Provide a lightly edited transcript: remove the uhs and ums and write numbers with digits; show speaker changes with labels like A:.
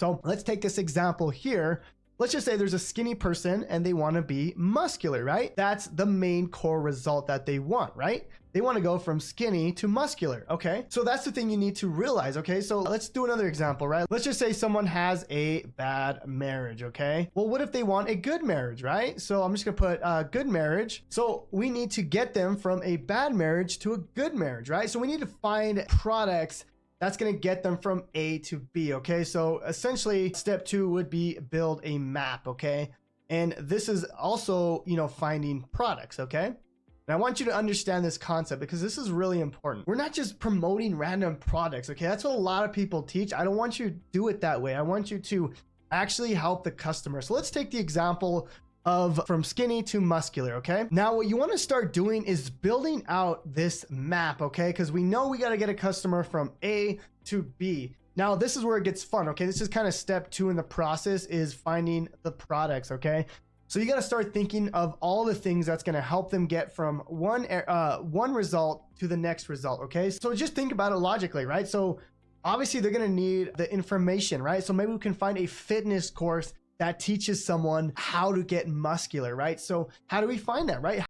A: So let's take this example here. Let's just say there's a skinny person and they want to be muscular, right? That's the main core result that they want, right? They want to go from skinny to muscular, okay? So that's the thing you need to realize, okay? So let's do another example, right? Let's just say someone has a bad marriage, okay? Well, what if they want a good marriage, right? So I'm just gonna put good marriage. So we need to get them from a bad marriage to a good marriage, right? So we need to find products that's going to get them from A to B, okay? So essentially, step 2 would be build a map, okay? And this is also, finding products, okay? And I want you to understand this concept because this is really important. We're not just promoting random products, okay? That's what a lot of people teach. I don't want you to do it that way. I want you to actually help the customer. So let's take the example of from skinny to muscular, okay? Now what you want to start doing is building out this map, okay? Because we know we got to get a customer from A to B. Now this is where it gets fun, okay? This is kind of step 2 in the process, is finding the products, okay? So you got to start thinking of all the things that's going to help them get from one result to the next result, okay? So just think about it logically, right? So obviously they're going to need the information, right? So maybe we can find a fitness course that teaches someone how to get muscular, right? So how do we find that, right?